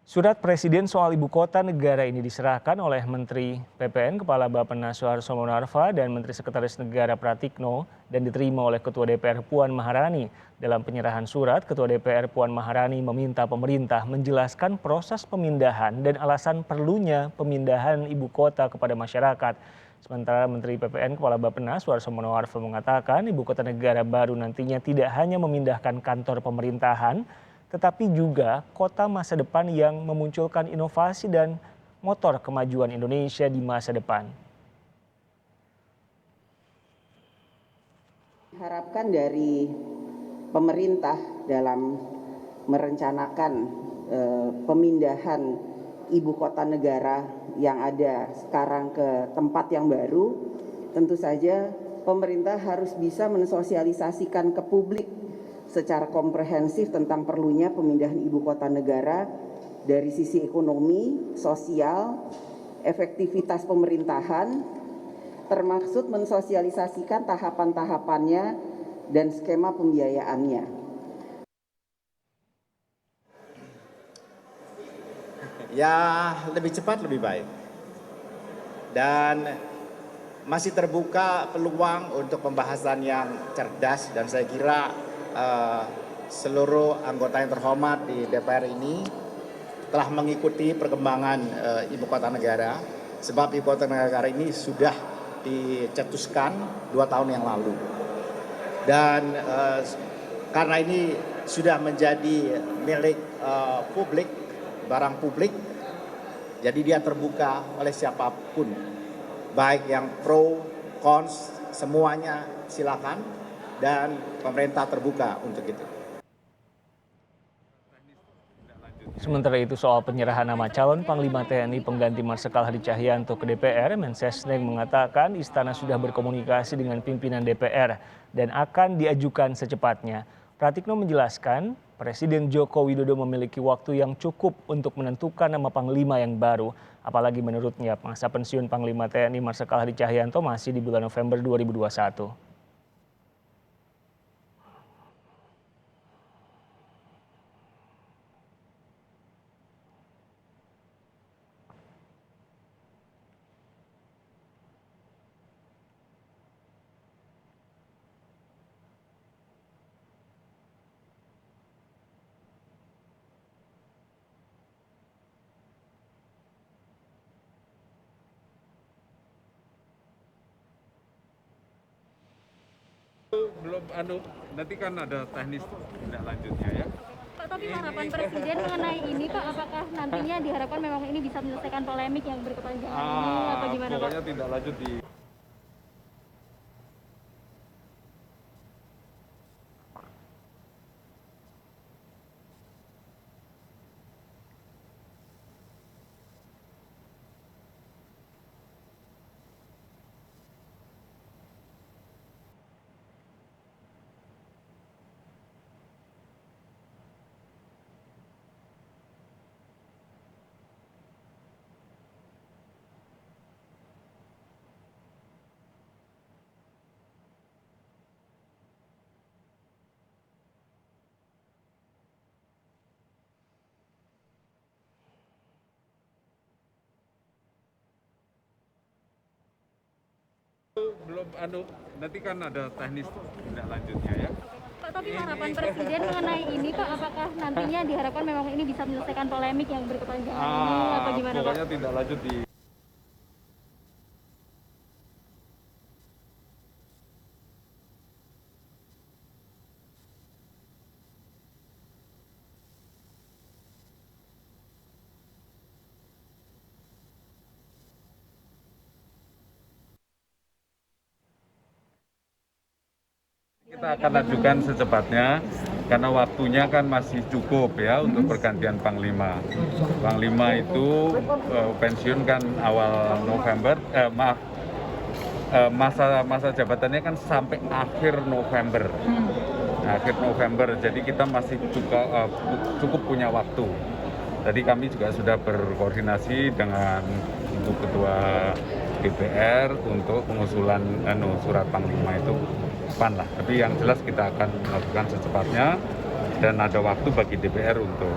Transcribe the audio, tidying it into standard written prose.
Surat Presiden soal ibu kota negara ini diserahkan oleh Menteri PPN Kepala Bappenas Soeharto Monarva dan Menteri Sekretaris Negara Pratikno dan diterima oleh Ketua DPR Puan Maharani. Dalam penyerahan surat, Ketua DPR Puan Maharani meminta pemerintah menjelaskan proses pemindahan dan alasan perlunya pemindahan ibu kota kepada masyarakat. Sementara Menteri PPN Kepala Bappenas Soeharto Monarva mengatakan ibu kota negara baru nantinya tidak hanya memindahkan kantor pemerintahan, tetapi juga kota masa depan yang memunculkan inovasi dan motor kemajuan Indonesia di masa depan. Harapkan dari pemerintah dalam merencanakan pemindahan ibu kota negara yang ada sekarang ke tempat yang baru, tentu saja pemerintah harus bisa mensosialisasikan ke publik secara komprehensif tentang perlunya pemindahan ibu kota negara dari sisi ekonomi, sosial, efektivitas pemerintahan, termaksud mensosialisasikan tahapan-tahapannya dan skema pembiayaannya. Ya, lebih cepat lebih baik. Dan masih terbuka peluang untuk pembahasan yang cerdas, dan saya kira seluruh anggota yang terhormat di DPR ini telah mengikuti perkembangan ibu kota negara, sebab ibu kota negara ini sudah dicetuskan 2 tahun yang lalu, dan karena ini sudah menjadi milik publik, barang publik, jadi dia terbuka oleh siapapun, baik yang pro, cons, semuanya silakan, dan pemerintah terbuka untuk itu. Sementara itu soal penyerahan nama calon Panglima TNI pengganti Marsikal Hadi Cahyanto ke DPR, Mensesnek mengatakan istana sudah berkomunikasi dengan pimpinan DPR dan akan diajukan secepatnya. Pratikno menjelaskan Presiden Joko Widodo memiliki waktu yang cukup untuk menentukan nama Panglima yang baru. Apalagi menurutnya masa pensiun Panglima TNI Marsikal Hadi Cahyanto masih di bulan November 2021. Belum nanti kan ada teknis tindak lanjutnya ya. Pak, tapi harapan Presiden mengenai ini Pak, apakah nantinya diharapkan memang ini bisa menyelesaikan polemik yang berkepanjangan ini atau gimana Pak? Pokoknya tindak lanjut di belum nanti kan ada teknis tindak lanjutnya ya. Pak, tapi harapan Presiden mengenai ini Pak, apakah nantinya diharapkan memang ini bisa menyelesaikan polemik yang berkepanjangan ini atau gimana Pak? Pokoknya tindak lanjut di kita akan ajukan secepatnya karena waktunya kan masih cukup ya untuk pergantian Panglima. Panglima itu pensiun kan awal November, masa jabatannya kan sampai akhir November. Akhir November, jadi kita masih cukup punya waktu. Tadi kami juga sudah berkoordinasi dengan Ibu Ketua DPR untuk pengusulan surat Panglima itu depan lah. Tapi yang jelas kita akan lakukan secepatnya dan ada waktu bagi DPR untuk